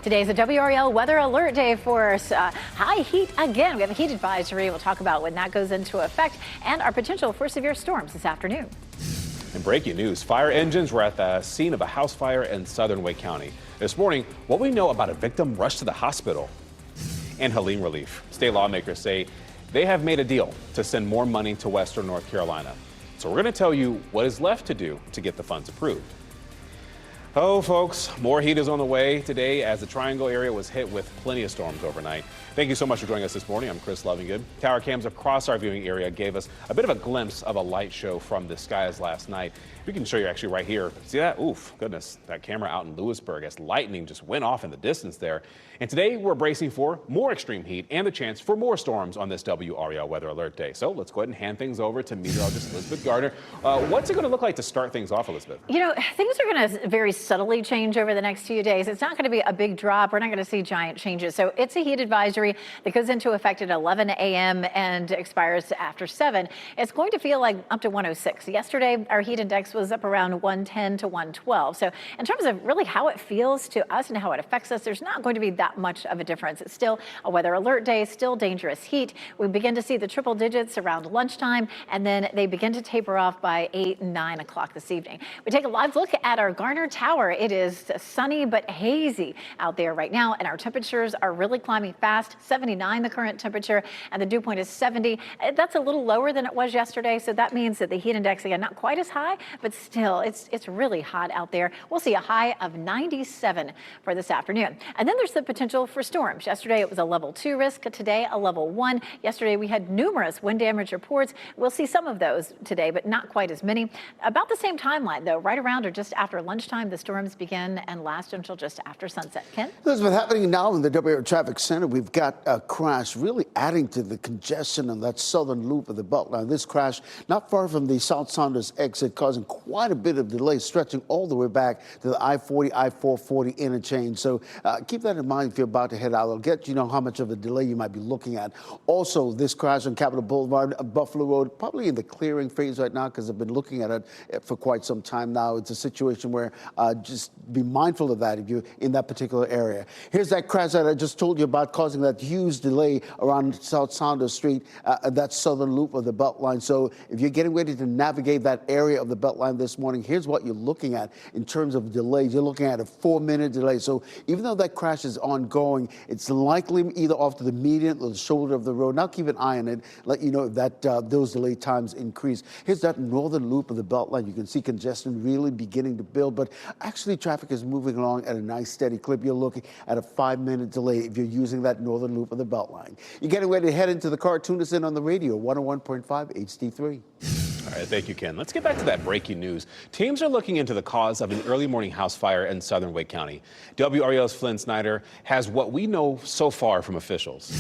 Today is a WRAL weather alert day for us. High heat again. We have a heat advisory. We'll talk about when that goes into effect and our potential for severe storms this afternoon. In breaking news, fire engines were at the scene of a house fire in southern Wake County. This morning, what we know about a victim rushed to the hospital. And Helene relief. State lawmakers say they have made a deal to send more money to western North Carolina. So we're going to tell you what is left to do to get the funds approved. Oh, folks, more heat is on the way today as the Triangle area was hit with plenty of storms overnight. Thank you so much for joining us this morning. I'm Chris Lovingood. Tower cams across our viewing area gave us a bit of a glimpse of a light show from the skies last night. We can show you actually right here. See that? Oof, goodness, that camera out in Lewisburg as lightning just went off in the distance there. And today we're bracing for more extreme heat and the chance for more storms on this WRAL weather alert day. So let's go ahead and hand things over to meteorologist Elizabeth Gardner. What's it going to look like to start things off, Elizabeth? You know, things are going to very subtly change over the next few days. It's not going to be a big drop. We're not going to see giant changes. So it's a heat advisory that goes into effect at 11 a.m. and expires after 7. It's going to feel like up to 106. Yesterday, our heat index was up around 110 to 112. So in terms of really how it feels to us and how it affects us, there's not going to be that much of a difference. It's still a weather alert day, still dangerous heat. We begin to see the triple digits around lunchtime, and then they begin to taper off by 8 and 9 o'clock this evening. We take a live look at our Garner Tower. It is sunny but hazy out there right now, and our temperatures are really climbing fast. 79 the current temperature, and the dew point is 70. That's a little lower than it was yesterday, so that means that the heat index, again, not quite as high, but still, it's really hot out there. We'll see a high of 97 for this afternoon. And then there's the potential for storms. Yesterday, it was a level 2 risk. Today, a level 1. Yesterday, we had numerous wind damage reports. We'll see some of those today, but not quite as many. About the same timeline, though, right around or just after lunchtime, the storms begin and last until just after sunset. Ken? Elizabeth, happening now in the WRAL Traffic Center, we've got a crash really adding to the congestion on that southern loop of the Beltline. This crash not far from the South Saunders exit, causing quite a bit of delay, stretching all the way back to the I-40, I-440 interchange. So keep that in mind if you're about to head out. I'll get you know how much of a delay you might be looking at. Also, this crash on Capitol Boulevard, Buffalo Road, probably in the clearing phase right now because I've been looking at it for quite some time now. It's a situation where just be mindful of that if you're in that particular area. Here's that crash that I just told you about, causing that huge delay around South Saunders Street, that southern loop of the Beltline. So if you're getting ready to navigate that area of the Beltline this morning, here's what you're looking at in terms of delays. You're looking at a 4-minute delay. So even though that crash is ongoing, it's likely either off to the median or the shoulder of the road. Now keep an eye on it, let you know if that those delay times increase. Here's that northern loop of the Beltline. You can see congestion really beginning to build, but actually traffic is moving along at a nice steady clip. You're looking at a 5-minute delay if you're using that northern loop of the Beltline. You're getting ready to head into the car. Tune us in on the radio, 101.5 HD3. All right, thank you, Ken. Let's get back to that breaking news. Teams are looking into the cause of an early morning house fire in southern Wake County. WRAL's Flynn Snyder has what we know so far from officials.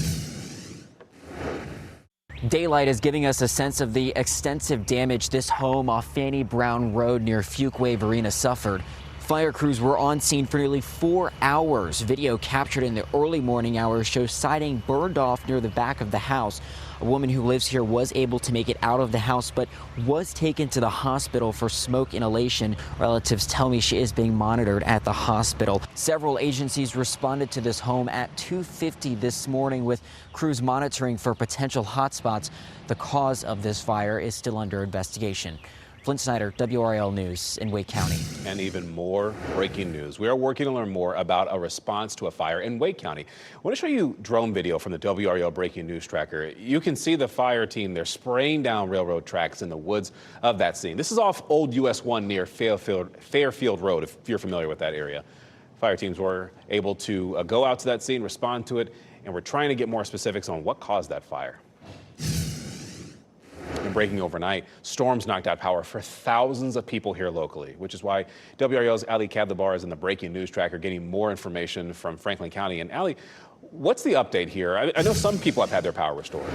Daylight is giving us a sense of the extensive damage this home off Fannie Brown Road near Fuquay Arena suffered. Fire crews were on scene for nearly 4 hours. Video captured in the early morning hours shows siding burned off near the back of the house. A woman who lives here was able to make it out of the house, but was taken to the hospital for smoke inhalation. Relatives tell me she is being monitored at the hospital. Several agencies responded to this home at 2:50 this morning with crews monitoring for potential hotspots. The cause of this fire is still under investigation. Flynn Snyder, WRAL News in Wake County. And even more breaking news. We are working to learn more about a response to a fire in Wake County. I want to show you drone video from the WRAL Breaking News Tracker. You can see the fire team. They're spraying down railroad tracks in the woods of that scene. This is off Old US 1 near Fairfield Road, if you're familiar with that area. Fire teams were able to go out to that scene, respond to it, and we're trying to get more specifics on what caused that fire. And breaking overnight, storms knocked out power for thousands of people here locally, which is why WRAL's Ali Kadlabar is in the Breaking News Tracker getting more information from Franklin County. And Ali, what's the update here? I know some people have had their power restored.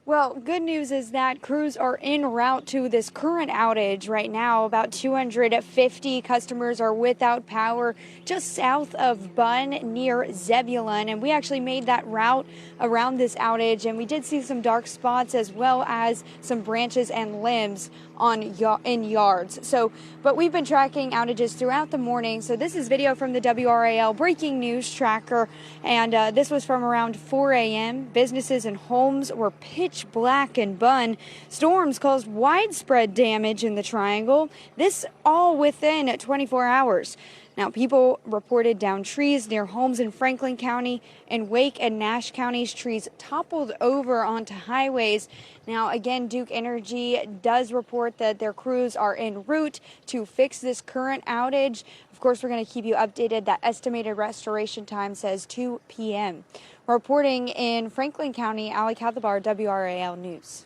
Well, good news is that crews are en route to this current outage right now. About 250 customers are without power just south of Bunn near Zebulon. And we actually made that route around this outage. And we did see some dark spots as well as some branches and limbs in yards. But we've been tracking outages throughout the morning. So this is video from the WRAL breaking news tracker. And this was from around 4 a.m. Businesses and homes were pitch black in Bunn. Storms caused widespread damage in the triangle. This all within 24 hours. Now, people reported down trees near homes in Franklin County and Wake and Nash counties. Trees toppled over onto highways. Now, again, Duke Energy does report that their crews are en route to fix this current outage. Of course, we're going to keep you updated. That estimated restoration time says 2 p.m. Reporting in Franklin County, Ali Kathabar, WRAL News.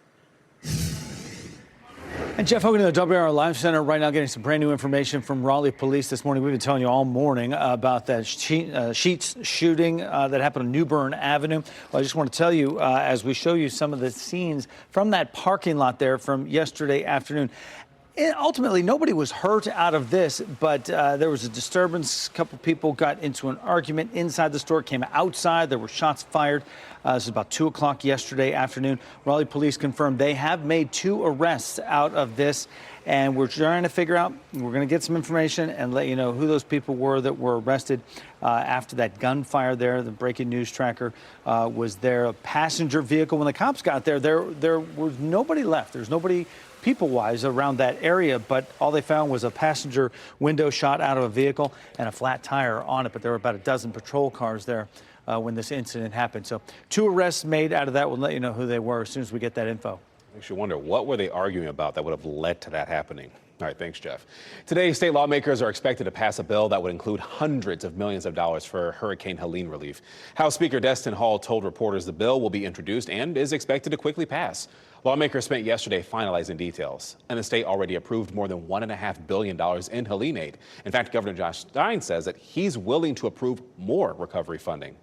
And Jeff Hogan in the WRAL Live Center right now getting some brand new information from Raleigh Police this morning. We've been telling you all morning about that Sheetz shooting that happened on New Bern Avenue. Well, I just want to tell you as we show you some of the scenes from that parking lot there from yesterday afternoon. Ultimately, nobody was hurt out of this, but there was a disturbance. A couple people got into an argument inside the store, came outside. There were shots fired. This is about 2 o'clock yesterday afternoon. Raleigh police confirmed they have made 2 arrests out of this, and we're trying to figure out, we're going to get some information and let you know who those people were that were arrested after that gunfire there. The breaking news tracker was there. A passenger vehicle. When the cops got there, there was nobody left. There's nobody people-wise around that area, but all they found was a passenger window shot out of a vehicle and a flat tire on it. But there were about a dozen patrol cars there when this incident happened. So 2 arrests made out of that. We'll let you know who they were as soon as we get that info. Makes you wonder, what were they arguing about that would have led to that happening? All right, thanks, Jeff. Today, state lawmakers are expected to pass a bill that would include hundreds of millions of dollars for Hurricane Helene relief. House Speaker Destin Hall told reporters the bill will be introduced and is expected to quickly pass. Lawmakers spent yesterday finalizing details, and the state already approved more than $1.5 billion in Helene aid. In fact, Governor Josh Stein says that he's willing to approve more recovery funding.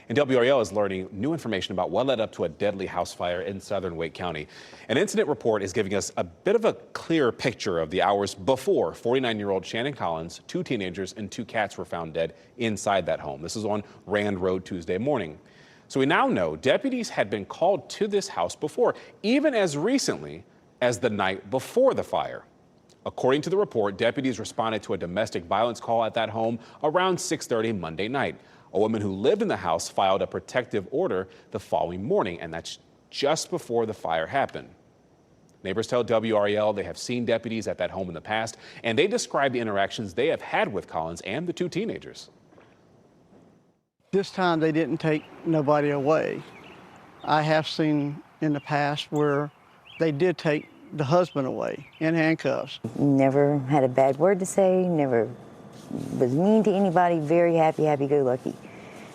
And WRAL is learning new information about what led up to a deadly house fire in southern Wake County. An incident report is giving us a bit of a clear picture of the hours before 49-year-old Shannon Collins, 2 teenagers, and 2 cats were found dead inside that home. This is on Rand Road Tuesday morning. So we now know deputies had been called to this house before, even as recently as the night before the fire. According to the report, deputies responded to a domestic violence call at that home around 6:30 Monday night. A woman who lived in the house filed a protective order the following morning, and that's just before the fire happened. Neighbors tell WRAL they have seen deputies at that home in the past, and they describe the interactions they have had with Collins and the 2 teenagers. This time they didn't take nobody away. I have seen in the past where they did take the husband away in handcuffs. Never had a bad word to say, never was mean to anybody, very happy-go-lucky.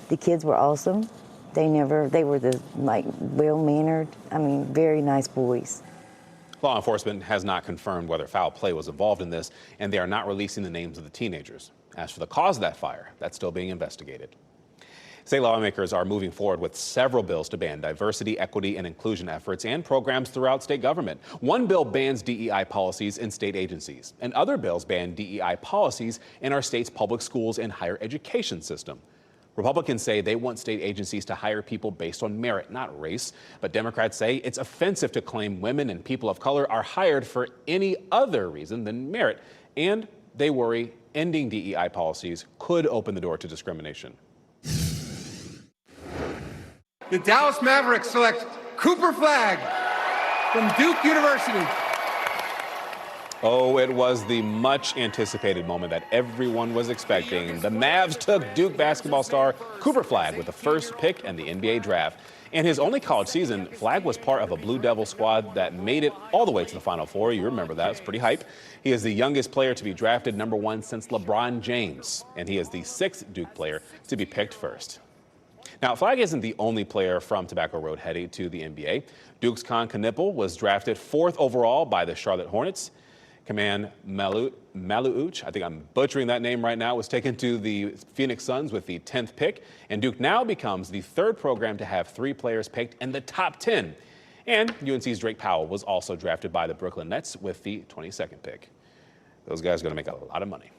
The kids were awesome. They were well-mannered, very nice boys. Law enforcement has not confirmed whether foul play was involved in this, and they are not releasing the names of the teenagers. As for the cause of that fire, that's still being investigated. State lawmakers are moving forward with several bills to ban diversity, equity, and inclusion efforts and programs throughout state government. One bill bans DEI policies in state agencies, and other bills ban DEI policies in our state's public schools and higher education system. Republicans say they want state agencies to hire people based on merit, not race. But Democrats say it's offensive to claim women and people of color are hired for any other reason than merit. And they worry ending DEI policies could open the door to discrimination. The Dallas Mavericks select Cooper Flagg from Duke University. Oh, it was the much anticipated moment that everyone was expecting. The Mavs took Duke basketball star Cooper Flagg with the first pick in the NBA draft. In his only college season, Flagg was part of a Blue Devil squad that made it all the way to the Final Four. You remember that. It's pretty hype. He is the youngest player to be drafted #1 since LeBron James, and he is the 6th Duke player to be picked first. Now, Flagg isn't the only player from Tobacco Road headed to the NBA. Duke's Con Knipple was drafted 4th overall by the Charlotte Hornets. Kaman Maluuch, I think I'm butchering that name right now, was taken to the Phoenix Suns with the 10th pick. And Duke now becomes the 3rd program to have 3 players picked in the top 10. And UNC's Drake Powell was also drafted by the Brooklyn Nets with the 22nd pick. Those guys are going to make a lot of money.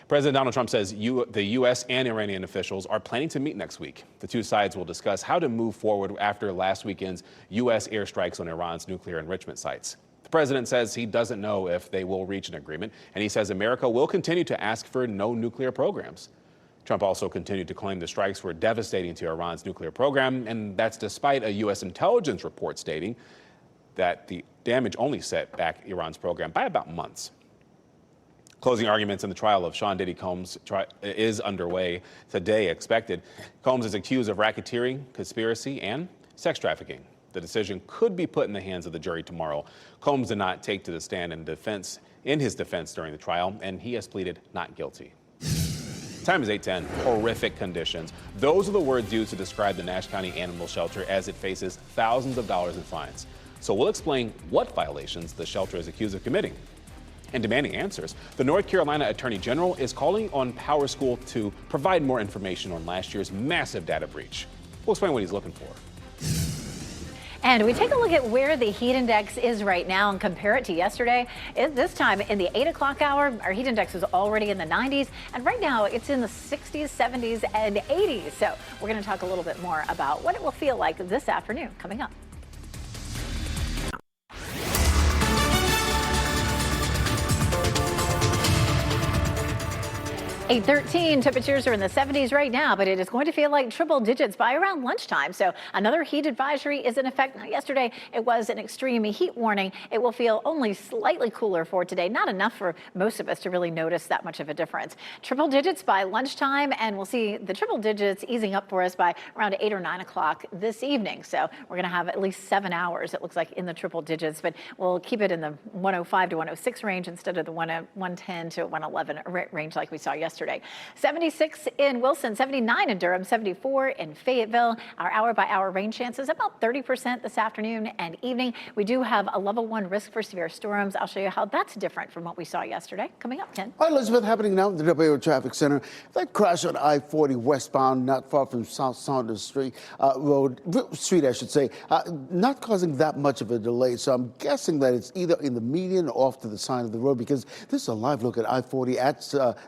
President Donald Trump says the U.S. and Iranian officials are planning to meet next week. The two sides will discuss how to move forward after last weekend's U.S. airstrikes on Iran's nuclear enrichment sites. The president says he doesn't know if they will reach an agreement, and he says America will continue to ask for no nuclear programs. Trump also continued to claim the strikes were devastating to Iran's nuclear program, and that's despite a U.S. intelligence report stating that the damage only set back Iran's program by about months. Closing arguments in the trial of Sean Diddy Combs is underway today, expected. Combs is accused of racketeering, conspiracy, and sex trafficking. The decision could be put in the hands of the jury tomorrow. Combs did not take to the stand in his defense during the trial, and he has pleaded not guilty. Time is 8:10. Horrific conditions. Those are the words used to describe the Nash County Animal Shelter as it faces thousands of dollars in fines. So we'll explain what violations the shelter is accused of committing. And demanding answers, the North Carolina Attorney General is calling on Power School to provide more information on last year's massive data breach. We'll explain what he's looking for. And we take a look at where the heat index is right now and compare it to yesterday. This time in the 8 o'clock hour, our heat index was already in the 90s. And right now it's in the 60s, 70s, and 80s. So we're going to talk a little bit more about what it will feel like this afternoon coming up. 8:13, temperatures are in the 70s right now, but it is going to feel like triple digits by around lunchtime. So another heat advisory is in effect. Now, yesterday, it was an extreme heat warning. It will feel only slightly cooler for today, not enough for most of us to really notice that much of a difference. Triple digits by lunchtime, and we'll see the triple digits easing up for us by around 8 or 9 o'clock this evening. So we're going to have at least 7 hours, it looks like, in the triple digits, but we'll keep it in the 105 to 106 range instead of the 110 to 111 range like we saw yesterday. 76 in Wilson, 79 in Durham, 74 in Fayetteville. Our hour-by-hour rain chances about 30% this afternoon and evening. We do have a level 1 risk for severe storms. I'll show you how that's different from what we saw yesterday. Coming up, Ken. All right, Elizabeth, happening now at the WRAL Traffic Center. That crash on I-40 westbound, not far from South Saunders Street, I should say, not causing that much of a delay. So I'm guessing that it's either in the median or off to the side of the road, because this is a live look at I-40 at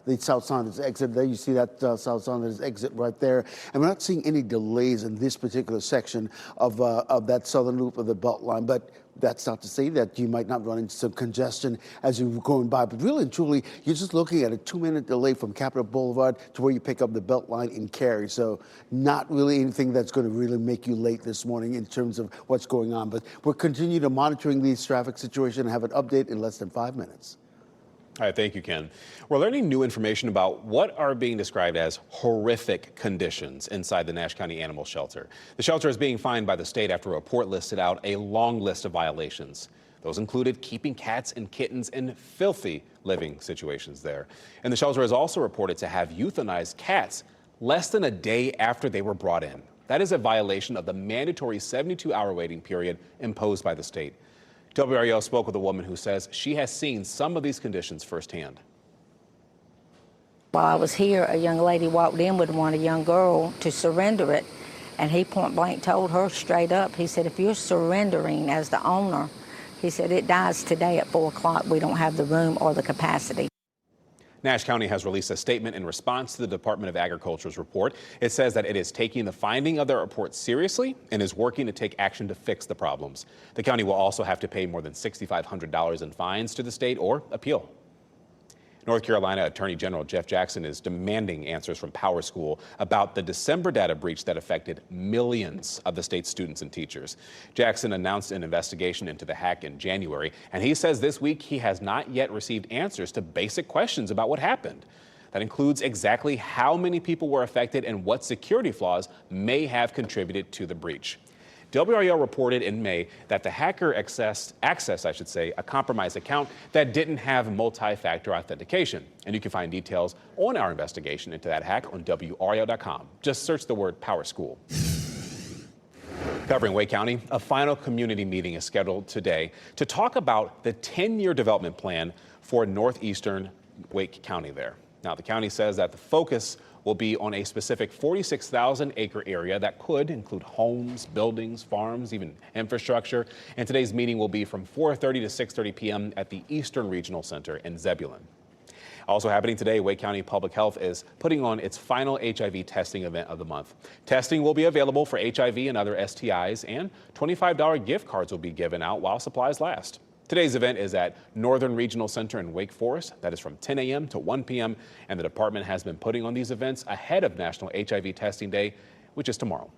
the South Saunders exit. There you see that South Saunders exit right there. And we're not seeing any delays in this particular section of that southern loop of the Beltline. But that's not to say that you might not run into some congestion as you're going by. But really and truly, you're just looking at a 2-minute delay from Capitol Boulevard to where you pick up the Beltline in Cary. So not really anything that's going to really make you late this morning in terms of what's going on. But we'll continue to monitoring these traffic situations and have an update in less than 5 minutes. All right, thank you, Ken. We're learning new information about what are being described as horrific conditions inside the Nash County Animal Shelter. The shelter is being fined by the state after a report listed out a long list of violations. Those included keeping cats and kittens in filthy living situations there. And the shelter is also reported to have euthanized cats less than a day after they were brought in. That is a violation of the mandatory 72-hour waiting period imposed by the state. WRAL spoke with a woman who says she has seen some of these conditions firsthand. While I was here, a young lady walked in with a young girl to surrender it, and he point blank told her straight up, he said, if you're surrendering as the owner, he said, it dies today at 4 o'clock. We don't have the room or the capacity. Nash County has released a statement in response to the Department of Agriculture's report. It says that it is taking the finding of their report seriously and is working to take action to fix the problems. The county will also have to pay more than $6,500 in fines to the state or appeal. North Carolina Attorney General Jeff Jackson is demanding answers from Power School about the December data breach that affected millions of the state's students and teachers. Jackson announced an investigation into the hack in January, and he says this week he has not yet received answers to basic questions about what happened. That includes exactly how many people were affected and what security flaws may have contributed to the breach. WRAL reported in May that the hacker accessed a compromised account that didn't have multi-factor authentication. And you can find details on our investigation into that hack on WRAL.com. Just search the word Power School. Covering Wake County, a final community meeting is scheduled today to talk about the 10-year development plan for northeastern Wake County there. Now, the county says that the focus will be on a specific 46,000-acre area that could include homes, buildings, farms, even infrastructure. And today's meeting will be from 4:30 to 6:30 p.m. at the Eastern Regional Center in Zebulon. Also happening today, Wake County Public Health is putting on its final HIV testing event of the month. Testing will be available for HIV and other STIs, and $25 gift cards will be given out while supplies last. Today's event is at Northern Regional Center in Wake Forest. That is from 10 a.m. to 1 p.m. And the department has been putting on these events ahead of National HIV Testing Day, which is tomorrow.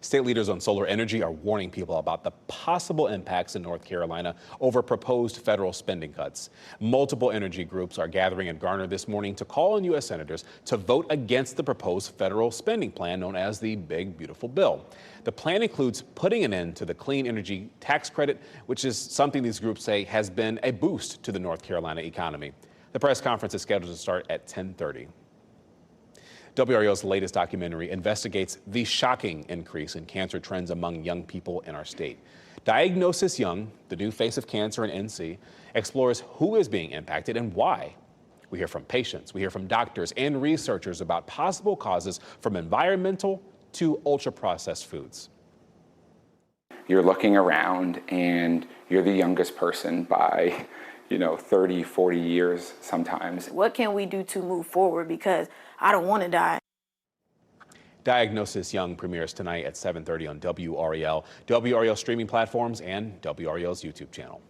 State leaders on solar energy are warning people about the possible impacts in North Carolina over proposed federal spending cuts. Multiple energy groups are gathering in Garner this morning to call on U.S. senators to vote against the proposed federal spending plan known as the Big Beautiful Bill. The plan includes putting an end to the clean energy tax credit, which is something these groups say has been a boost to the North Carolina economy. The press conference is scheduled to start at 10:30. WRAL's latest documentary investigates the shocking increase in cancer trends among young people in our state. Diagnosis Young, the new face of cancer in NC, explores who is being impacted and why. We hear from patients, we hear from doctors and researchers about possible causes from environmental to ultra-processed foods. You're looking around and you're the youngest person by 30, 40 years sometimes. What can we do to move forward? Because I don't want to die. Diagnosis Young premieres tonight at 7:30 on WRAL, WRAL streaming platforms, and WRAL's YouTube channel.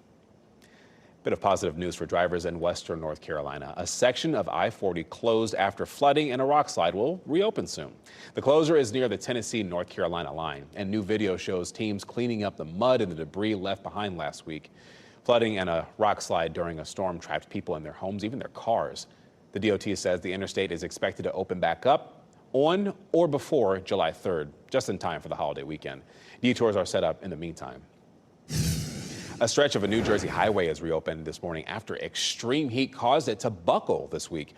Bit of positive news for drivers in western North Carolina. A section of I-40 closed after flooding and a rock slide will reopen soon. The closure is near the Tennessee-North Carolina line, and new video shows teams cleaning up the mud and the debris left behind last week. Flooding and a rock slide during a storm trapped people in their homes, even their cars. The DOT says the interstate is expected to open back up on or before July 3rd, just in time for the holiday weekend. Detours are set up in the meantime. A stretch of a New Jersey highway is reopened this morning after extreme heat caused it to buckle this week.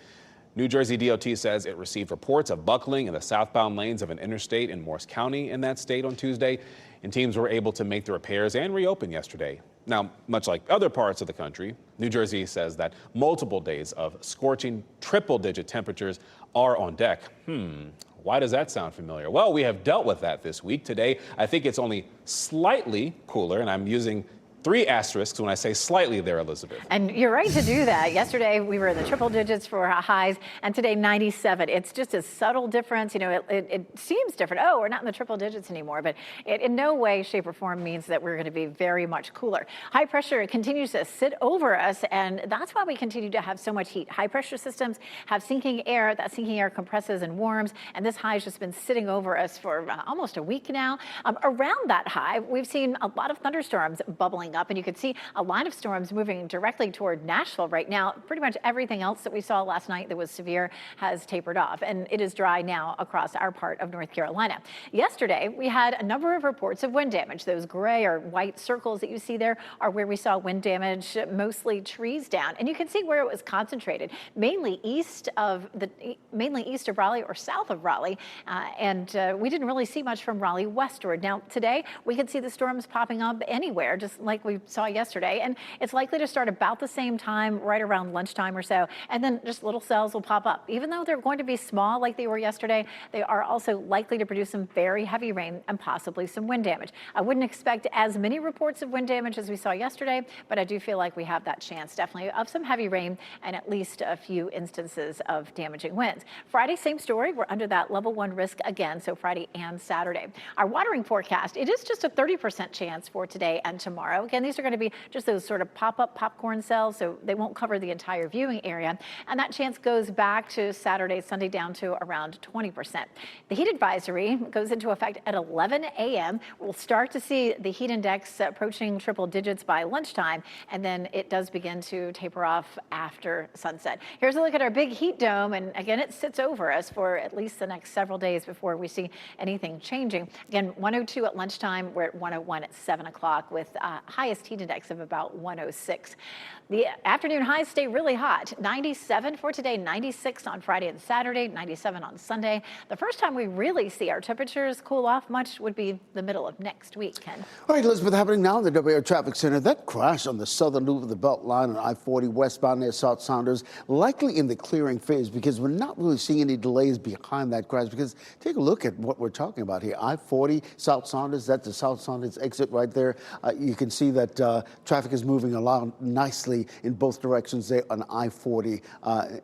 New Jersey DOT says it received reports of buckling in the southbound lanes of an interstate in Morris County in that state on Tuesday, and teams were able to make the repairs and reopen yesterday. Now, much like other parts of the country, New Jersey says that multiple days of scorching triple-digit temperatures are on deck. Why does that sound familiar? Well, we have dealt with that this week. Today, I think it's only slightly cooler, and I'm using 3 asterisks when I say slightly there, Elizabeth. And you're right to do that. Yesterday, we were in the triple digits for highs, and today, 97. It's just a subtle difference. It seems different. Oh, we're not in the triple digits anymore, but it in no way, shape, or form means that we're going to be very much cooler. High pressure continues to sit over us, and that's why we continue to have so much heat. High pressure systems have sinking air. That sinking air compresses and warms, and this high has just been sitting over us for almost a week now. Around that high, we've seen a lot of thunderstorms bubbling up, and you could see a line of storms moving directly toward Nashville right now. Pretty much everything else that we saw last night that was severe has tapered off, and it is dry now across our part of North Carolina. Yesterday, we had a number of reports of wind damage. Those gray or white circles that you see there are where we saw wind damage, mostly trees down, and you can see where it was concentrated, mainly east of Raleigh or south of Raleigh, and we didn't really see much from Raleigh westward. Now, today, we could see the storms popping up anywhere, just like we saw yesterday, and it's likely to start about the same time, right around lunchtime or so, and then just little cells will pop up. Even though they're going to be small like they were yesterday, they are also likely to produce some very heavy rain and possibly some wind damage. I wouldn't expect as many reports of wind damage as we saw yesterday, but I do feel like we have that chance definitely of some heavy rain and at least a few instances of damaging winds. Friday, same story. We're under that level 1 risk again, so Friday and Saturday. Our watering forecast, it is just a 30% chance for today and tomorrow. Again, these are going to be just those sort of pop-up popcorn cells, so they won't cover the entire viewing area. And that chance goes back to Saturday, Sunday down to around 20%. The heat advisory goes into effect at 11 a.m. We'll start to see the heat index approaching triple digits by lunchtime, and then it does begin to taper off after sunset. Here's a look at our big heat dome, and again, it sits over us for at least the next several days before we see anything changing. Again, 102 at lunchtime. We're at 101 at 7 o'clock with high highest heat index of about 106. The afternoon highs stay really hot. 97 for today, 96 on Friday and Saturday, 97 on Sunday. The first time we really see our temperatures cool off much would be the middle of next week, Ken. All right, Elizabeth, happening now in the WRAL Traffic Center. That crash on the southern loop of the Beltline on I-40 westbound near South Saunders, likely in the clearing phase because we're not really seeing any delays behind that crash. Because take a look at what we're talking about here. I-40, South Saunders, that's the South Saunders exit right there. You can see that traffic is moving along nicely in both directions there on I-40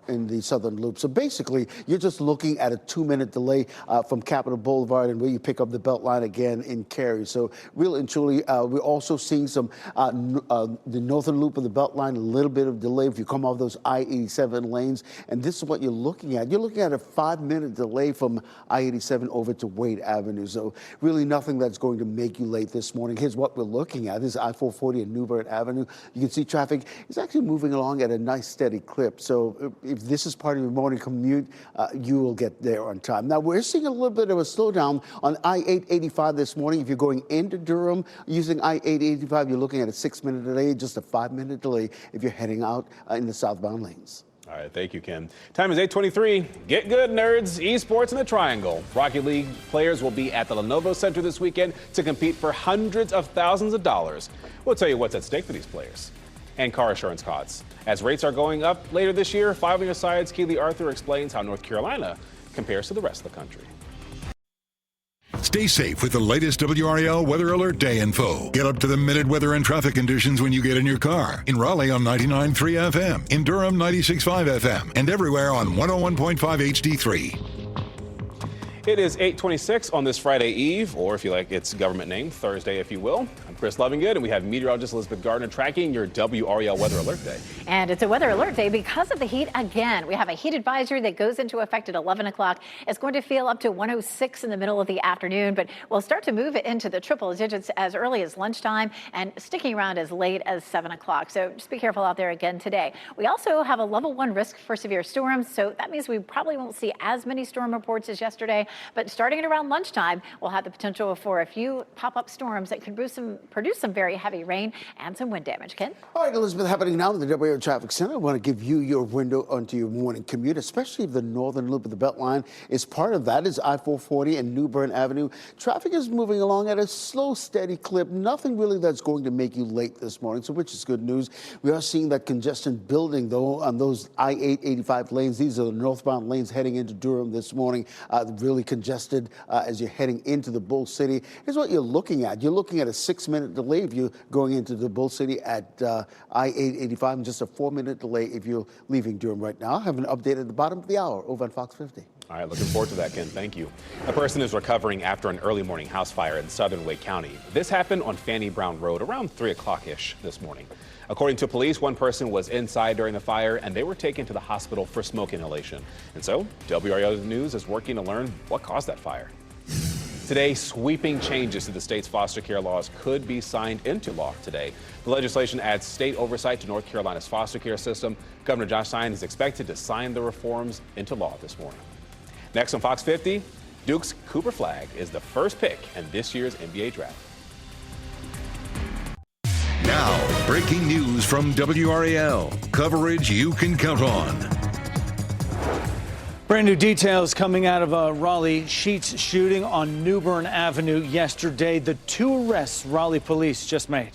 in the southern loop. So basically, you're just looking at a 2-minute delay from Capitol Boulevard and where you pick up the Beltline again in Cary. So really and truly, we're also seeing some the northern loop of the Beltline, a little bit of delay if you come off those I-87 lanes. And this is what you're looking at. You're looking at a 5-minute delay from I-87 over to Wade Avenue. So really nothing that's going to make you late this morning. Here's what we're looking at. This is I-440 and Newburgh Avenue. You can see traffic is actually moving along at a nice steady clip. So if this is part of your morning commute, you will get there on time. Now, we're seeing a little bit of a slowdown on I-885 this morning. If you're going into Durham using I-885, you're looking at a 6-minute delay, just a 5-minute delay if you're heading out in the southbound lanes. All right, thank you, Ken. Time is 8:23. Get good, nerds. Esports in the Triangle. Rocket League players will be at the Lenovo Center this weekend to compete for hundreds of thousands of dollars. We'll tell you what's at stake for these players. And car insurance costs. As rates are going up later this year, 5 on your sides, Keely Arthur explains how North Carolina compares to the rest of the country. Stay safe with the latest WRAL Weather Alert Day info. Get up to the minute weather and traffic conditions when you get in your car. In Raleigh on 99.3 FM, in Durham 96.5 FM, and everywhere on 101.5 HD3. It is 8:26 on this Friday Eve, or if you like its government name, Thursday, if you will. I'm Chris Lovingood, and we have meteorologist Elizabeth Gardner tracking your WRAL Weather Alert Day. And it's a weather alert day because of the heat again. We have a heat advisory that goes into effect at 11 o'clock. It's going to feel up to 106 in the middle of the afternoon, but we'll start to move it into the triple digits as early as lunchtime and sticking around as late as 7 o'clock. So just be careful out there again today. We also have a level 1 risk for severe storms, so that means we probably won't see as many storm reports as yesterday. But starting at around lunchtime, we'll have the potential for a few pop-up storms that could produce some very heavy rain and some wind damage. Ken? All right, Elizabeth, happening now in the WRAL Traffic Center. I want to give you your window onto your morning commute, especially if the northern loop of the Beltline is part of that. Is I-440 and Newburgh Avenue. Traffic is moving along at a slow, steady clip. Nothing really that's going to make you late this morning, so which is good news. We are seeing that congestion building, though, on those I-885 lanes. These are the northbound lanes heading into Durham this morning, really congested as you're heading into the Bull City. Here's what you're looking at. You're looking at a 6-minute delay if you're going into the Bull City at I-885, and just a 4-minute delay if you're leaving Durham right now. I have an update at the bottom of the hour over on Fox 50. All right, looking forward to that, Ken. Thank you. A person is recovering after an early morning house fire in southern Wake County. This happened on Fanny Brown Road around 3 o'clock-ish this morning. According to police, one person was inside during the fire, and they were taken to the hospital for smoke inhalation. And so, WRAL News is working to learn what caused that fire. Today, sweeping changes to the state's foster care laws could be signed into law today. The legislation adds state oversight to North Carolina's foster care system. Governor Josh Stein is expected to sign the reforms into law this morning. Next on Fox 50, Duke's Cooper Flagg is the first pick in this year's NBA draft. Now, breaking news from WRAL. Coverage you can count on. Brand new details coming out of a Raleigh Sheets shooting on Newburgh Avenue yesterday. The 2 arrests Raleigh police just made.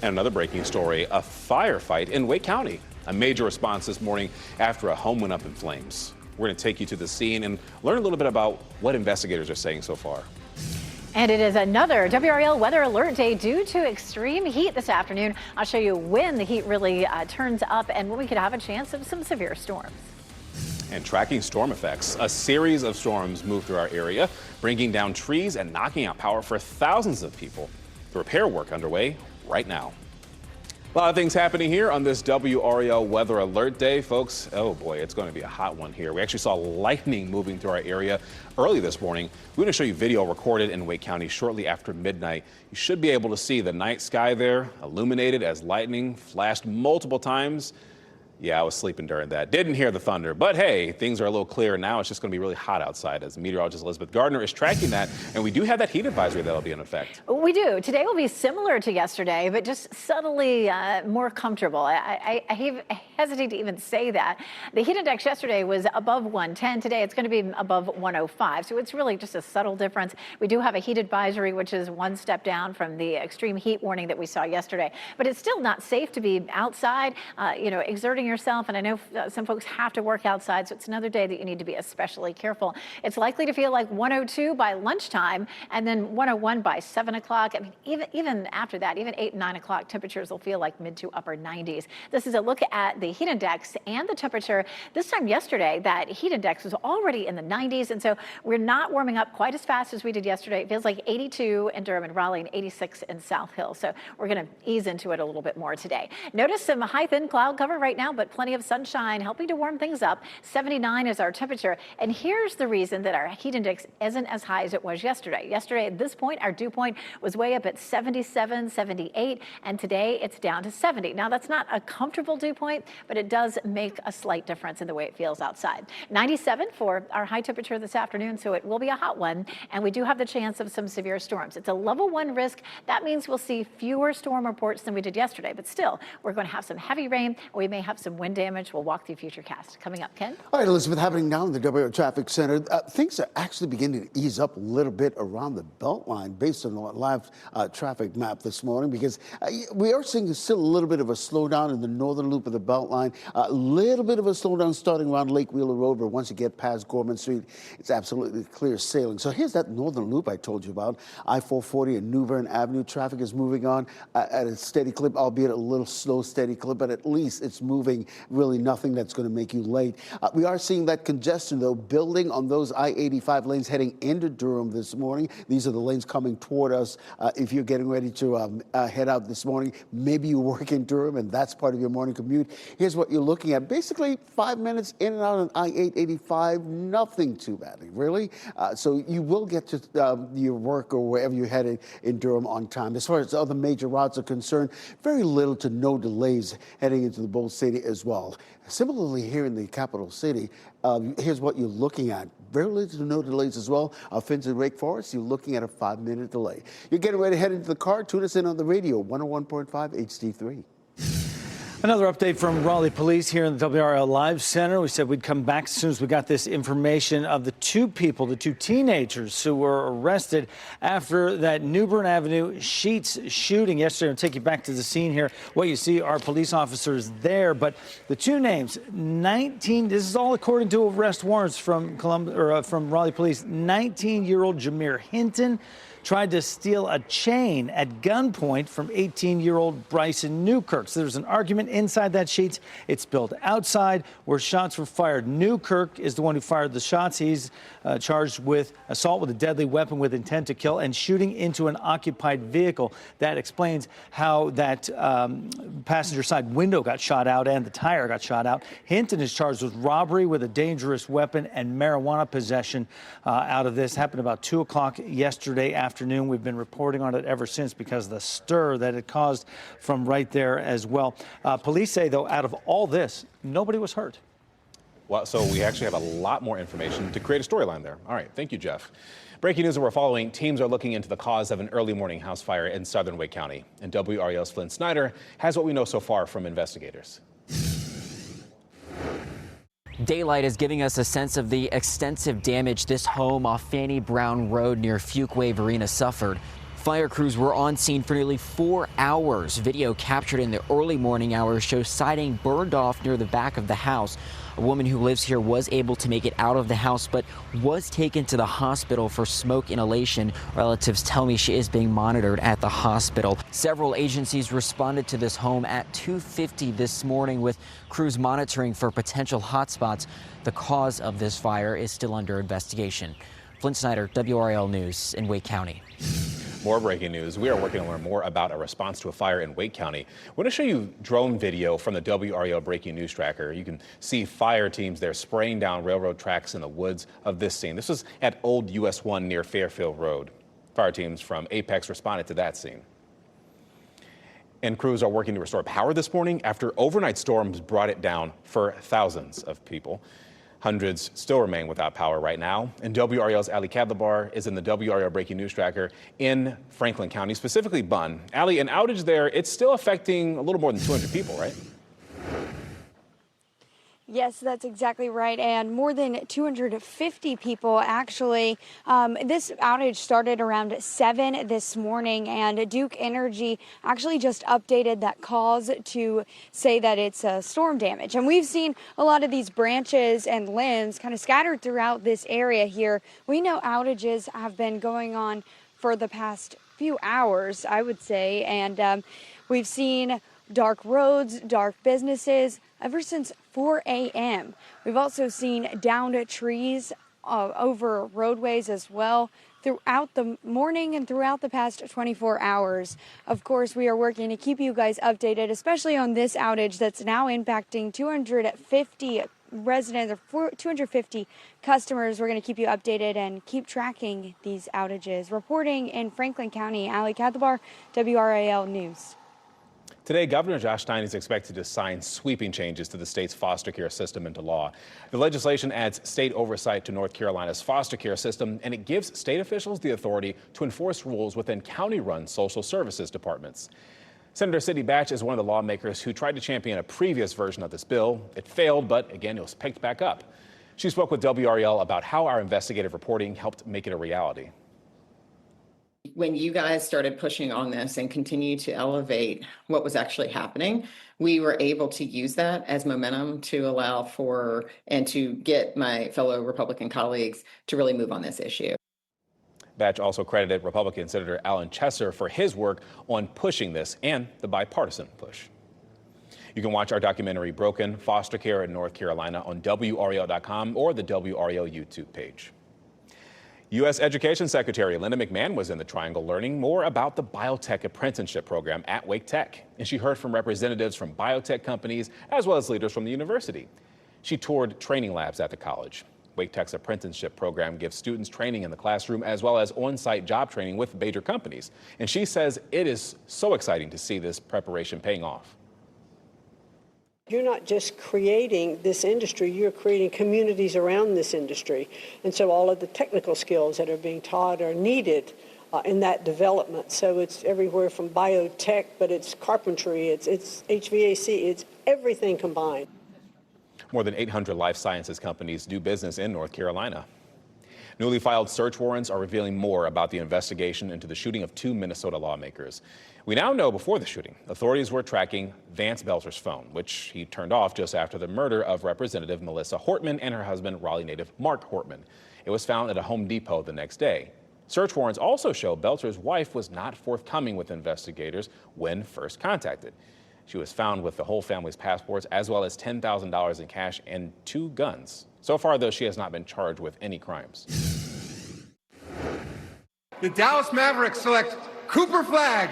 And another breaking story, a firefight in Wake County. A major response this morning after a home went up in flames. We're going to take you to the scene and learn a little bit about what investigators are saying so far. And it is another WRAL Weather Alert Day due to extreme heat this afternoon. I'll show you when the heat really turns up and when we could have a chance of some severe storms. And tracking storm effects, a series of storms moved through our area, bringing down trees and knocking out power for thousands of people. The repair work underway right now. A lot of things happening here on this WRAL Weather Alert Day, folks. Oh boy, it's going to be a hot one here. We actually saw lightning moving through our area early this morning. We're going to show you video recorded in Wake County shortly after midnight. You should be able to see the night sky there illuminated as lightning flashed multiple times. Yeah, I was sleeping during that. Didn't hear the thunder, but hey, things are a little clearer now. It's just going to be really hot outside as meteorologist Elizabeth Gardner is tracking that. And we do have that heat advisory that'll be in effect. We do. Today will be similar to yesterday, but just subtly more comfortable. I hesitate to even say that. The heat index yesterday was above 110. Today it's going to be above 105. So it's really just a subtle difference. We do have a heat advisory, which is one step down from the extreme heat warning that we saw yesterday. But it's still not safe to be outside, exerting yourself, and I know some folks have to work outside, so it's another day that you need to be especially careful. It's likely to feel like 102 by lunchtime and then 101 by 7 o'clock. I mean, even after that, even 8 and 9 o'clock, temperatures will feel like mid to upper 90s. This is a look at the heat index and the temperature. This time yesterday, that heat index was already in the 90s, and so we're not warming up quite as fast as we did yesterday. It feels like 82 in Durham and Raleigh and 86 in South Hill, so we're going to ease into it a little bit more today. Notice some high thin cloud cover right now, but plenty of sunshine helping to warm things up. 79 is our temperature. And here's the reason that our heat index isn't as high as it was yesterday. Yesterday at this point, our dew point was way up at 77, 78, and today it's down to 70. Now that's not a comfortable dew point, but it does make a slight difference in the way it feels outside. 97 for our high temperature this afternoon, so it will be a hot one. And we do have the chance of some severe storms. It's a level 1 risk. That means we'll see fewer storm reports than we did yesterday, but still, we're going to have some heavy rain. We may have some wind damage. We'll walk through Futurecast. Coming up, Ken. All right, Elizabeth, happening now in the WRAL Traffic Center. Things are actually beginning to ease up a little bit around the Beltline based on the live traffic map this morning, because we are seeing still a little bit of a slowdown in the northern loop of the Beltline. A little bit of a slowdown starting around Lake Wheeler Road, but once you get past Gorman Street, it's absolutely clear sailing. So here's that northern loop I told you about. I-440 and New Bern Avenue traffic is moving on at a steady clip, albeit a little slow, steady clip, but at least it's moving. Really nothing that's going to make you late. We are seeing that congestion, though, building on those I-85 lanes heading into Durham this morning. These are the lanes coming toward us. If you're getting ready to head out this morning, maybe you work in Durham and that's part of your morning commute. Here's what you're looking at. Basically, 5 minutes in and out on I-885, nothing too badly, really. So you will get to your work or wherever you're headed in Durham on time. As far as other major routes are concerned, very little to no delays heading into the Bold City as well. Similarly, here in the capital city, here's what you're looking at. Very little to no delays as well. Fenton Wake Forest, you're looking at a 5-minute delay. You're getting ready to head into the car. Tune us in on the radio, 101.5 HD3. Another update from Raleigh Police here in the WRAL Live Center. We said we'd come back as soon as we got this information of the two teenagers who were arrested after that New Bern Avenue Sheets shooting yesterday. I'll take you back to the scene here. What you see are police officers there, but the two names, 19, this is all according to arrest warrants from Raleigh Police, 19-year-old Jameer Hinton tried to steal a chain at gunpoint from 18-year-old Bryson Newkirk. So there's an argument inside that Sheets. It's spilled outside where shots were fired. Newkirk is the one who fired the shots. He's charged with assault with a deadly weapon with intent to kill and shooting into an occupied vehicle. That explains how that passenger side window got shot out and the tire got shot out. Hinton is charged with robbery with a dangerous weapon and marijuana possession out of this. Happened about 2 o'clock yesterday afternoon. We've been reporting on it ever since because of the stir that it caused from right there as well. Police say, though, out of all this, nobody was hurt. Well, so we actually have a lot more information to create a storyline there. All right. Thank you, Jeff. Breaking news that we're following. Teams are looking into the cause of an early morning house fire in southern Wake County. And WRAL's Flynn Snyder has what we know so far from investigators. Daylight is giving us a sense of the extensive damage this home off Fanny Brown Road near Fuquay Varina suffered. Fire crews were on scene for nearly 4 hours. Video captured in the early morning hours shows siding burned off near the back of the house. A woman who lives here was able to make it out of the house, but was taken to the hospital for smoke inhalation. Relatives tell me she is being monitored at the hospital. Several agencies responded to this home at 2:50 this morning with crews monitoring for potential hotspots. The cause of this fire is still under investigation. Flynn Snyder, WRAL News in Wake County. More breaking news. We are working to learn more about a response to a fire in Wake County. We're going to show you drone video from the WRAL Breaking News Tracker. You can see fire teams there spraying down railroad tracks in the woods of this scene. This was at Old US 1 near Fairfield Road. Fire teams from Apex responded to that scene. And crews are working to restore power this morning after overnight storms brought it down for thousands of people. Hundreds still remain without power right now. And WRAL's Ali Kadlabar is in the WRAL Breaking News Tracker in Franklin County, specifically Bunn. Ali, an outage there, it's still affecting a little more than 200 people, right? Yes, that's exactly right. And more than 250 people actually. This outage started around 7 this morning, and Duke Energy actually just updated that cause to say that it's storm damage. And we've seen a lot of these branches and limbs kind of scattered throughout this area here. We know outages have been going on for the past few hours, I would say. And we've seen dark roads, dark businesses ever since 4 a.m. We've also seen downed trees over roadways as well throughout the morning and throughout the past 24 hours. Of course, we are working to keep you guys updated, especially on this outage that's now impacting 250 residents or 250 customers. We're going to keep you updated and keep tracking these outages. Reporting in Franklin County, Ali Kadlabar, WRAL News. Today, Governor Josh Stein is expected to sign sweeping changes to the state's foster care system into law. The legislation adds state oversight to North Carolina's foster care system, and it gives state officials the authority to enforce rules within county-run social services departments. Senator Sidney Batch is one of the lawmakers who tried to champion a previous version of this bill. It failed, but again, it was picked back up. She spoke with WRAL about how our investigative reporting helped make it a reality. When you guys started pushing on this and continue to elevate what was actually happening, we were able to use that as momentum to allow for and to get my fellow Republican colleagues to really move on this issue. Batch also credited Republican Senator Alan Chesser for his work on pushing this and the bipartisan push. You can watch our documentary Broken Foster Care in North Carolina on WRAL.com or the WRAL YouTube page. U.S. Education Secretary Linda McMahon was in the Triangle learning more about the biotech apprenticeship program at Wake Tech. And she heard from representatives from biotech companies as well as leaders from the university. She toured training labs at the college. Wake Tech's apprenticeship program gives students training in the classroom as well as on-site job training with major companies. And she says it is so exciting to see this preparation paying off. You're not just creating this industry, you're creating communities around this industry. And so all of the technical skills that are being taught are needed in that development. So it's everywhere from biotech, but it's carpentry, it's HVAC, it's everything combined. More than 800 life sciences companies do business in North Carolina. Newly filed search warrants are revealing more about the investigation into the shooting of 2 Minnesota lawmakers. We now know before the shooting, authorities were tracking Vance Belter's phone, which he turned off just after the murder of Representative Melissa Hortman and her husband, Raleigh native Mark Hortman. It was found at a Home Depot the next day. Search warrants also show Belter's wife was not forthcoming with investigators when first contacted. She was found with the whole family's passports as well as $10,000 in cash and 2 guns. So far, though, she has not been charged with any crimes. The Dallas Mavericks select Cooper Flagg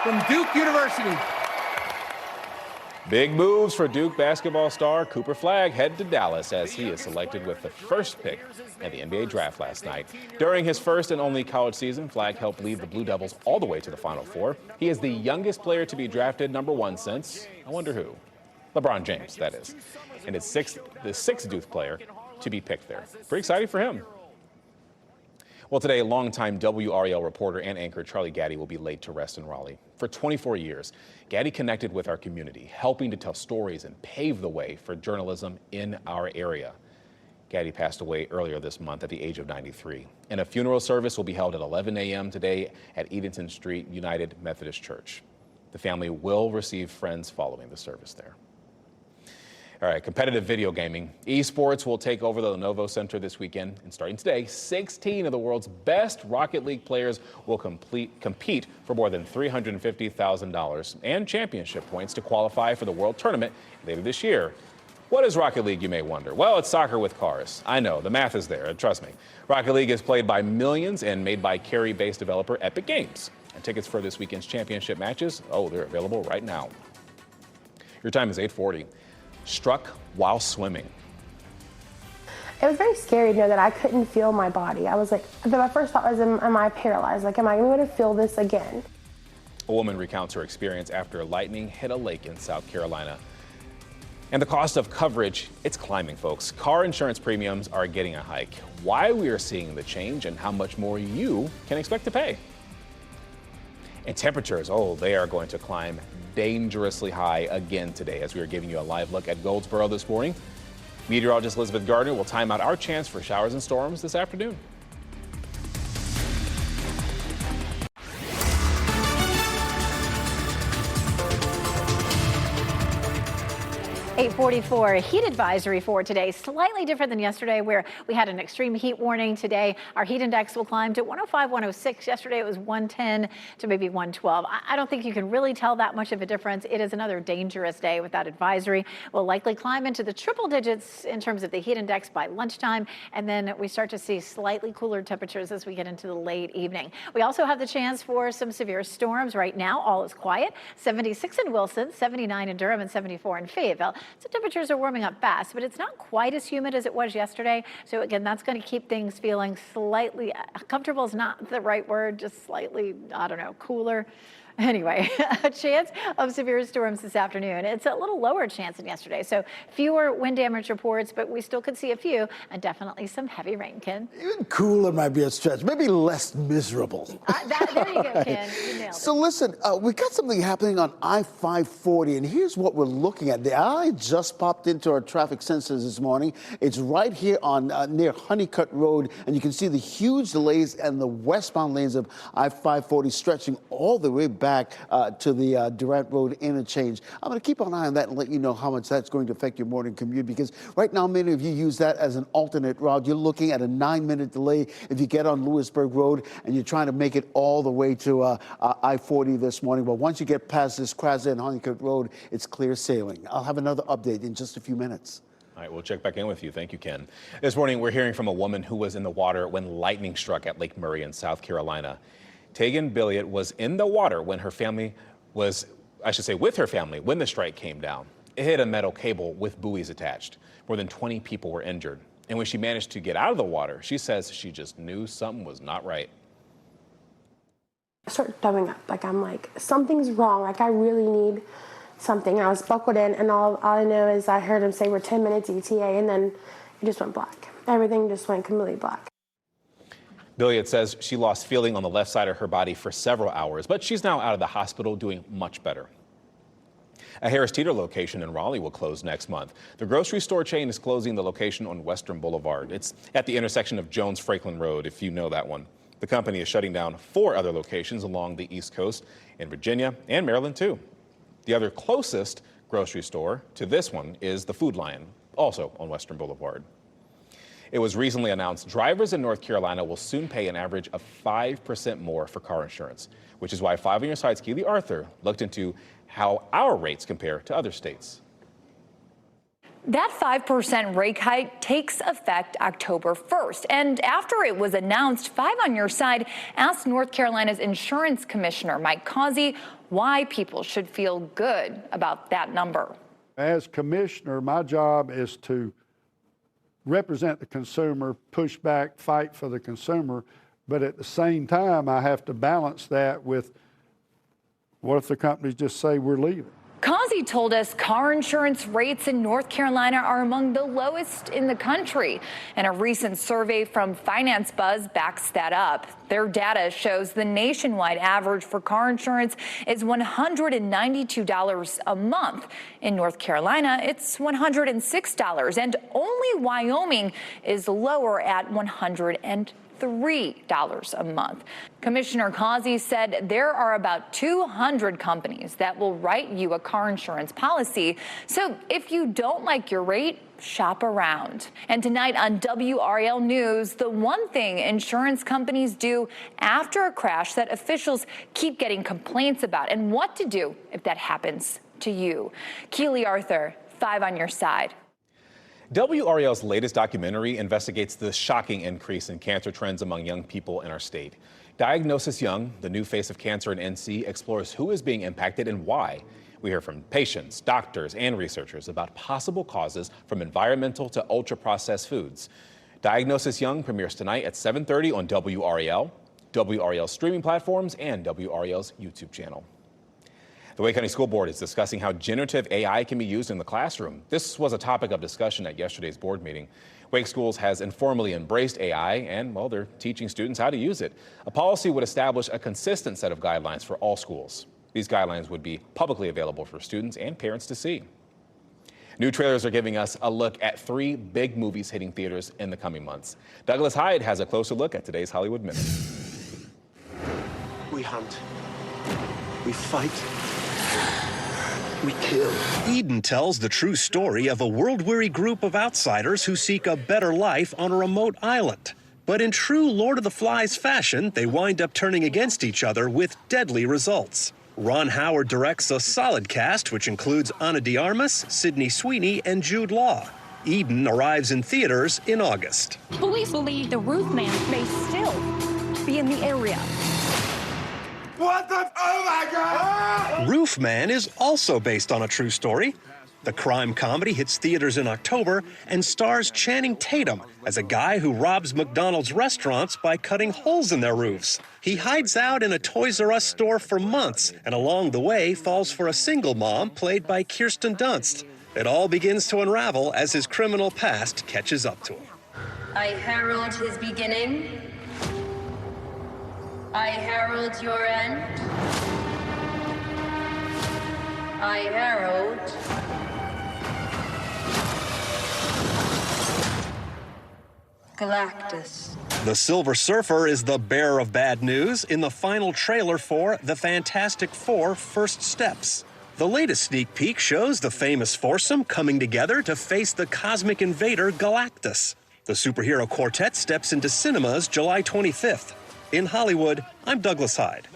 from Duke University. Big moves for Duke basketball star Cooper Flagg head to Dallas as he is selected with the first pick at the NBA draft last night. During his first and only college season, Flagg helped lead the Blue Devils all the way to the Final Four. He is the youngest player to be drafted #1 since, I wonder who? LeBron James, that is. And it's the sixth Duke player to be picked there. Pretty exciting for him. Well, today, longtime WRAL reporter and anchor Charlie Gaddy will be laid to rest in Raleigh. For 24 years, Gaddy connected with our community, helping to tell stories and pave the way for journalism in our area. Gaddy passed away earlier this month at the age of 93. And a funeral service will be held at 11 a.m. today at Edenton Street United Methodist Church. The family will receive friends following the service there. All right, competitive video gaming. Esports will take over the Lenovo Center this weekend. And starting today, 16 of the world's best Rocket League players will compete for more than $350,000 and championship points to qualify for the World Tournament later this year. What is Rocket League, you may wonder? Well, it's soccer with cars. I know, the math is there, trust me. Rocket League is played by millions and made by Cary-based developer Epic Games. And tickets for this weekend's championship matches, they're available right now. Your time is 8:40. Struck while swimming. It was very scary to know that I couldn't feel my body. I was like, my first thought was, am I paralyzed? Like, am I going to feel this again? A woman recounts her experience after lightning hit a lake in South Carolina. And the cost of coverage, it's climbing, folks. Car insurance premiums are getting a hike. Why we are seeing the change and how much more you can expect to pay. And temperatures, they are going to climb dangerously high again today as we are giving you a live look at Goldsboro this morning. Meteorologist Elizabeth Gardner will time out our chance for showers and storms this afternoon. 8:44, heat advisory for today. Slightly different than yesterday, where we had an extreme heat warning. Today, our heat index will climb to 105, 106. Yesterday, it was 110 to maybe 112. I don't think you can really tell that much of a difference. It is another dangerous day with that advisory. We'll likely climb into the triple digits in terms of the heat index by lunchtime, and then we start to see slightly cooler temperatures as we get into the late evening. We also have the chance for some severe storms. Right now, all is quiet. 76 in Wilson, 79 in Durham, and 74 in Fayetteville. So temperatures are warming up fast, but it's not quite as humid as it was yesterday. So again, that's going to keep things feeling slightly comfortable is not the right word, just slightly, I don't know, cooler. Anyway, a chance of severe storms this afternoon. It's a little lower chance than yesterday, so fewer wind damage reports, but we still could see a few, and definitely some heavy rain, Ken. Even cooler might be a stretch, maybe less miserable. There you go, Ken. You nailed it. So listen, we got something happening on I-540, and here's what we're looking at. The eye just popped into our traffic sensors this morning. It's right here on near Honeycutt Road, and you can see the huge delays and the westbound lanes of I-540 stretching all the way back to the Durant Road interchange. I'm going to keep an eye on that and let you know how much that's going to affect your morning commute, because right now many of you use that as an alternate route. You're looking at a 9-minute delay if you get on Lewisburg Road and you're trying to make it all the way to I-40 this morning. But once you get past this crash in Honeycutt Road, it's clear sailing. I'll have another update in just a few minutes. All right, we'll check back in with you. Thank you, Ken. This morning, we're hearing from a woman who was in the water when lightning struck at Lake Murray in South Carolina. Tegan Billiot was in the water when with her family, when the strike came down. It hit a metal cable with buoys attached. More than 20 people were injured. And when she managed to get out of the water, she says she just knew something was not right. I start throwing up. I'm like, something's wrong. I really need something. I was buckled in, and all I know is I heard him say we're 10 minutes ETA, and then it just went black. Everything just went completely black. Billiot says she lost feeling on the left side of her body for several hours, but she's now out of the hospital doing much better. A Harris Teeter location in Raleigh will close next month. The grocery store chain is closing the location on Western Boulevard. It's at the intersection of Jones-Franklin Road, if you know that one. The company is shutting down 4 other locations along the East Coast in Virginia and Maryland, too. The other closest grocery store to this one is the Food Lion, also on Western Boulevard. It was recently announced drivers in North Carolina will soon pay an average of 5% more for car insurance, which is why 5 on Your Side's Keely Arthur looked into how our rates compare to other states. That 5% rate hike takes effect October 1st. And after it was announced, 5 on Your Side asked North Carolina's insurance commissioner, Mike Causey, why people should feel good about that number. As commissioner, my job is to represent the consumer, push back, fight for the consumer, but at the same time, I have to balance that with what if the companies just say we're leaving? Causey told us car insurance rates in North Carolina are among the lowest in the country, and a recent survey from Finance Buzz backs that up. Their data shows the nationwide average for car insurance is $192 a month. In North Carolina, it's $106, and only Wyoming is lower at $103 a month. Commissioner Causey said there are about 200 companies that will write you a car insurance policy. So if you don't like your rate, shop around. And tonight on WRAL News, the one thing insurance companies do after a crash that officials keep getting complaints about, and what to do if that happens to you. Keely Arthur, 5 on Your Side. WRAL's latest documentary investigates the shocking increase in cancer trends among young people in our state. Diagnosis Young, the new face of cancer in NC, explores who is being impacted and why. We hear from patients, doctors, and researchers about possible causes from environmental to ultra-processed foods. Diagnosis Young premieres tonight at 7:30 on WRAL, WRAL streaming platforms, and WRAL's YouTube channel. The Wake County School Board is discussing how generative AI can be used in the classroom. This was a topic of discussion at yesterday's board meeting. Wake Schools has informally embraced AI and, well, they're teaching students how to use it. A policy would establish a consistent set of guidelines for all schools. These guidelines would be publicly available for students and parents to see. New trailers are giving us a look at 3 big movies hitting theaters in the coming months. Douglas Hyde has a closer look at today's Hollywood Minute. We hunt. We fight. We kill. Eden tells the true story of a world-weary group of outsiders who seek a better life on a remote island. But in true Lord of the Flies fashion, they wind up turning against each other with deadly results. Ron Howard directs a solid cast, which includes Ana de Armas, Sydney Sweeney, and Jude Law. Eden arrives in theaters in August. Police believe the roof man may still be in the area. What the? Oh my God! Roof Man is also based on a true story. The crime comedy hits theaters in October and stars Channing Tatum as a guy who robs McDonald's restaurants by cutting holes in their roofs. He hides out in a Toys R Us store for months and along the way falls for a single mom played by Kirsten Dunst. It all begins to unravel as his criminal past catches up to him. I herald his beginning. I herald your end. I herald Galactus. The Silver Surfer is the bearer of bad news in the final trailer for The Fantastic Four: First Steps. The latest sneak peek shows the famous foursome coming together to face the cosmic invader Galactus. The superhero quartet steps into cinemas July 25th. In Hollywood, I'm Douglas Hyde.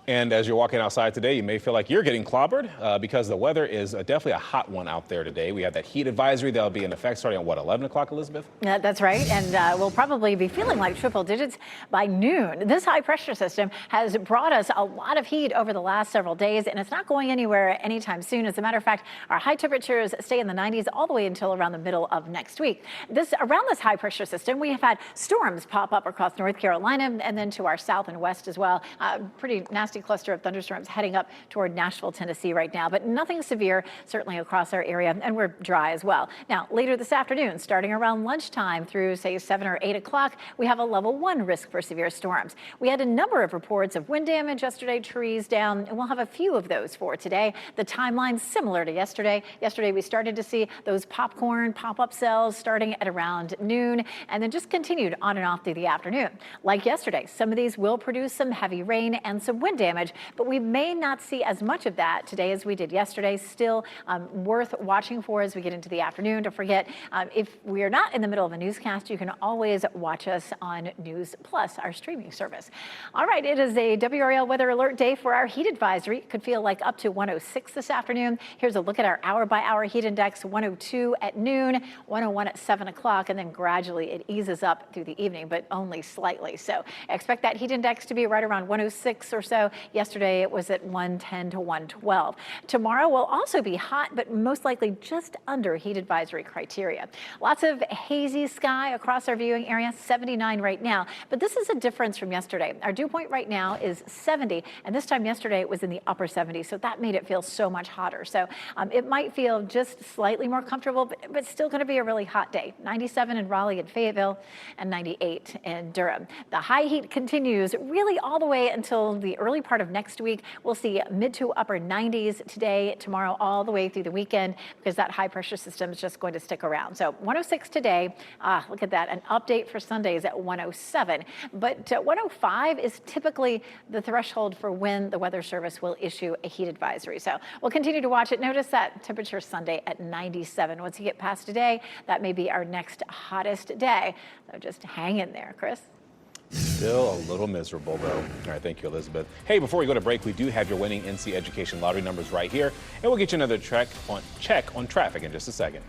And as you're walking outside today, you may feel like you're getting clobbered because the weather is definitely a hot one out there today. We have that heat advisory that'll be in effect starting at, 11 o'clock, Elizabeth? Yeah, that's right. And we'll probably be feeling like triple digits by noon. This high pressure system has brought us a lot of heat over the last several days, and it's not going anywhere anytime soon. As a matter of fact, our high temperatures stay in the 90s all the way until around the middle of next week. Around this high pressure system, we have had storms pop up across North Carolina and then to our south and west as well. Pretty nasty cluster of thunderstorms heading up toward Nashville, Tennessee right now, but nothing severe certainly across our area, and we're dry as well. Now, later this afternoon, starting around lunchtime through, say, 7 or 8 o'clock, we have a level 1 risk for severe storms. We had a number of reports of wind damage yesterday, trees down, and we'll have a few of those for today. The timeline's similar to yesterday. Yesterday, we started to see those popcorn pop-up cells starting at around noon, and then just continued on and off through the afternoon. Like yesterday, some of these will produce some heavy rain and some wind damage, but we may not see as much of that today as we did yesterday. Still worth watching for as we get into the afternoon. Don't forget, if we are not in the middle of a newscast, you can always watch us on News Plus, our streaming service. All right, it is a WRAL weather alert day for our heat advisory. It could feel like up to 106 this afternoon. Here's a look at our hour-by-hour heat index: 102 at noon, 101 at 7 o'clock, and then gradually it eases up through the evening, but only slightly. So expect that heat index to be right around 106 or so. Yesterday, it was at 110 to 112. Tomorrow will also be hot, but most likely just under heat advisory criteria. Lots of hazy sky across our viewing area, 79 right now. But this is a difference from yesterday. Our dew point right now is 70, and this time yesterday it was in the upper 70s, so that made it feel so much hotter. So it might feel just slightly more comfortable, but still going to be a really hot day. 97 in Raleigh and Fayetteville, and 98 in Durham. The high heat continues really all the way until the early part of next week. We'll see mid to upper 90s today, tomorrow, all the way through the weekend, because that high pressure system is just going to stick around. So 106 today. Look at that. An update for Sunday is at 107. But 105 is typically the threshold for when the Weather Service will issue a heat advisory. So we'll continue to watch it. Notice that temperature Sunday at 97. Once you get past today, that may be our next hottest day. So just hang in there, Chris. Still a little miserable, though. All right, thank you, Elizabeth. Hey, before we go to break, we do have your winning NC Education lottery numbers right here, and we'll get you another check on traffic in just a second.